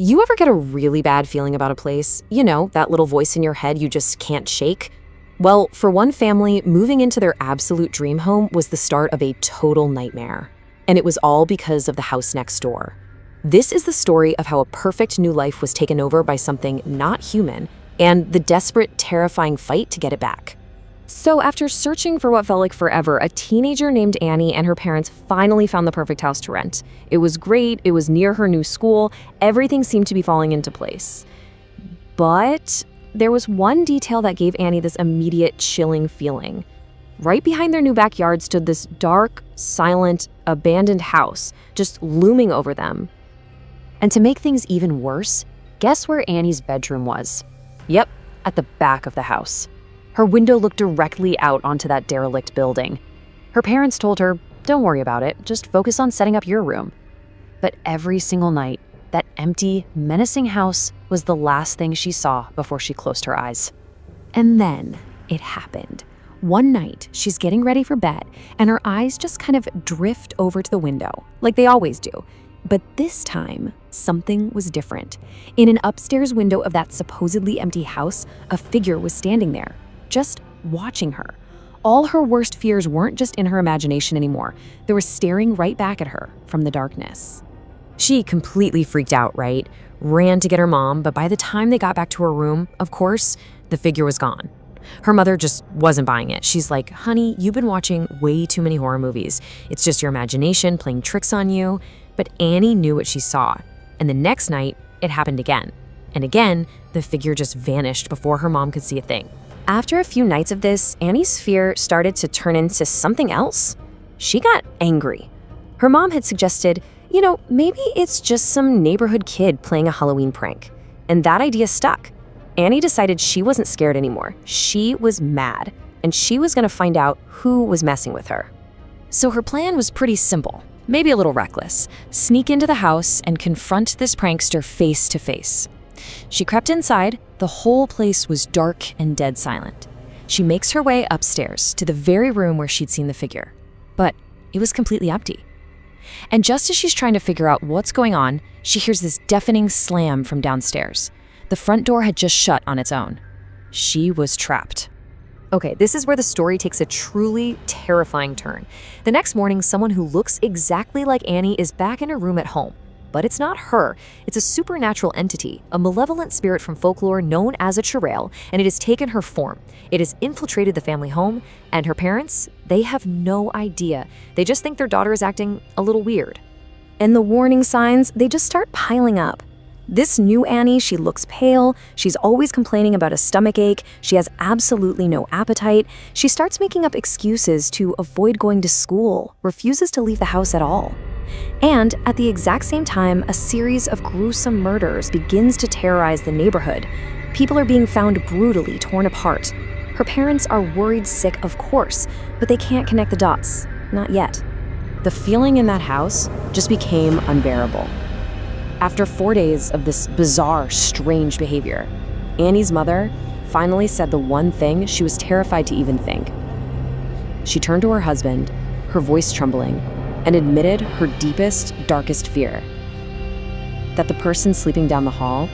You ever get a really bad feeling about a place? You know, that little voice in your head you just can't shake? Well, for one family, moving into their absolute dream home was the start of a total nightmare. And it was all because of the house next door. This is the story of how a perfect new life was taken over by something not human, and the desperate, terrifying fight to get it back. So after searching for what felt like forever, a teenager named Annie and her parents finally found the perfect house to rent. It was great, it was near her new school, everything seemed to be falling into place. But there was one detail that gave Annie this immediate chilling feeling. Right behind their new backyard stood this dark, silent, abandoned house, just looming over them. And to make things even worse, guess where Annie's bedroom was? Yep, at the back of the house. Her window looked directly out onto that derelict building. Her parents told her, "Don't worry about it, just focus on setting up your room." But every single night, that empty, menacing house was the last thing she saw before she closed her eyes. And then it happened. One night, she's getting ready for bed, and her eyes just kind of drift over to the window, like they always do. But this time, something was different. In an upstairs window of that supposedly empty house, a figure was standing there, just watching her. All her worst fears weren't just in her imagination anymore. They were staring right back at her from the darkness. She completely freaked out, right? Ran to get her mom, but by the time they got back to her room, of course, the figure was gone. Her mother just wasn't buying it. She's like, "Honey, you've been watching way too many horror movies. It's just your imagination playing tricks on you." But Annie knew what she saw. And the next night, it happened again. And again, the figure just vanished before her mom could see a thing. After a few nights of this, Annie's fear started to turn into something else. She got angry. Her mom had suggested, maybe it's just some neighborhood kid playing a Halloween prank. And that idea stuck. Annie decided she wasn't scared anymore. She was mad, and she was going to find out who was messing with her. So her plan was pretty simple, maybe a little reckless. Sneak into the house and confront this prankster face to face. She crept inside. The whole place was dark and dead silent. She makes her way upstairs to the very room where she'd seen the figure. But it was completely empty. And just as she's trying to figure out what's going on, she hears this deafening slam from downstairs. The front door had just shut on its own. She was trapped. Okay, this is where the story takes a truly terrifying turn. The next morning, someone who looks exactly like Annie is back in her room at home. But it's not her. It's a supernatural entity, a malevolent spirit from folklore known as a churel, and it has taken her form. It has infiltrated the family home, and her parents, they have no idea. They just think their daughter is acting a little weird. And the warning signs, they just start piling up. This new Annie, she looks pale, she's always complaining about a stomach ache, she has absolutely no appetite, she starts making up excuses to avoid going to school, refuses to leave the house at all. And at the exact same time, a series of gruesome murders begins to terrorize the neighborhood. People are being found brutally torn apart. Her parents are worried sick, of course, but they can't connect the dots. Not yet. The feeling in that house just became unbearable. After 4 days of this bizarre, strange behavior, Annie's mother finally said the one thing she was terrified to even think. She turned to her husband, her voice trembling, and admitted her deepest, darkest fear, that the person sleeping down the hall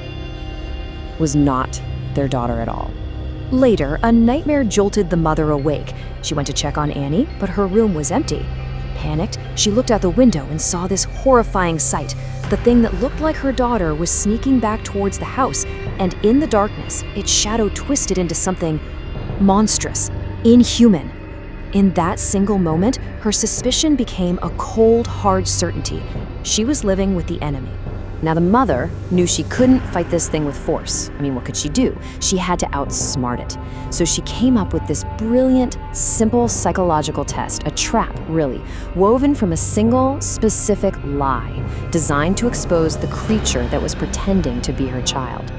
was not their daughter at all. Later, a nightmare jolted the mother awake. She went to check on Annie, but her room was empty. Panicked, she looked out the window and saw this horrifying sight. The thing that looked like her daughter was sneaking back towards the house, and in the darkness, its shadow twisted into something monstrous, inhuman. In that single moment, her suspicion became a cold, hard certainty. She was living with the enemy. Now, the mother knew she couldn't fight this thing with force. What could she do? She had to outsmart it. So she came up with this brilliant, simple psychological test, a trap, really, woven from a single, specific lie, designed to expose the creature that was pretending to be her child.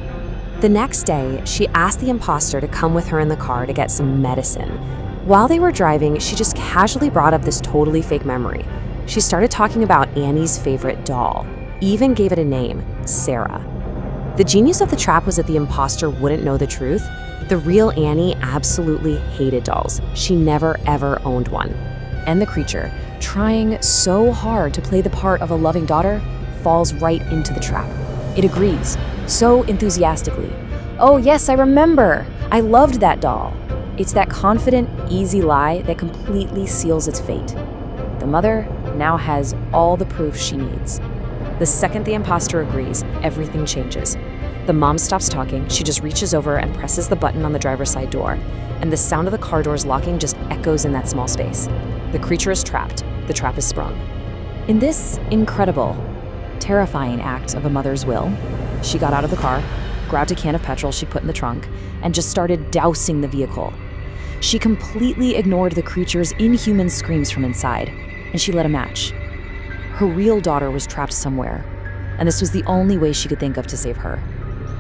The next day, she asked the imposter to come with her in the car to get some medicine. While they were driving, she just casually brought up this totally fake memory. She started talking about Annie's favorite doll, even gave it a name, Sarah. The genius of the trap was that the imposter wouldn't know the truth. The real Annie absolutely hated dolls. She never ever owned one. And the creature, trying so hard to play the part of a loving daughter, falls right into the trap. It agrees, so enthusiastically. "Oh yes, I remember! I loved that doll." It's that confident, easy lie that completely seals its fate. The mother now has all the proof she needs. The second the imposter agrees, everything changes. The mom stops talking, she just reaches over and presses the button on the driver's side door, and the sound of the car doors locking just echoes in that small space. The creature is trapped, the trap is sprung. In this incredible, terrifying act of a mother's will, she got out of the car, grabbed a can of petrol she put in the trunk, and just started dousing the vehicle. She completely ignored the creature's inhuman screams from inside, and she lit a match. Her real daughter was trapped somewhere, and this was the only way she could think of to save her.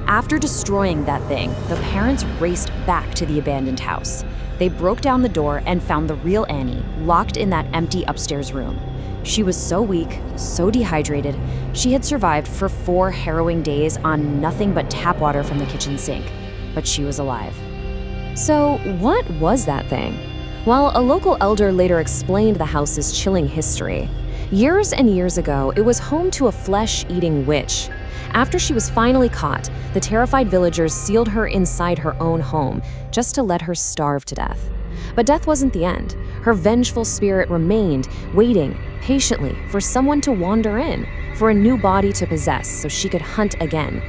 After destroying that thing, the parents raced back to the abandoned house. They broke down the door and found the real Annie locked in that empty upstairs room. She was so weak, so dehydrated, she had survived for 4 harrowing days on nothing but tap water from the kitchen sink, but she was alive. So what was that thing? Well, a local elder later explained the house's chilling history. Years and years ago, it was home to a flesh-eating witch. After she was finally caught, the terrified villagers sealed her inside her own home, just to let her starve to death. But death wasn't the end. Her vengeful spirit remained, waiting patiently for someone to wander in, for a new body to possess so she could hunt again.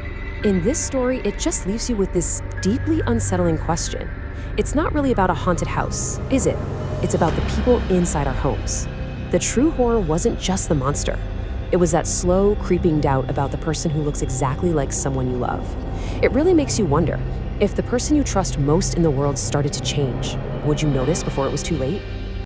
In this story, it just leaves you with this deeply unsettling question. It's not really about a haunted house, is it? It's about the people inside our homes. The true horror wasn't just the monster. It was that slow, creeping doubt about the person who looks exactly like someone you love. It really makes you wonder, if the person you trust most in the world started to change, would you notice before it was too late?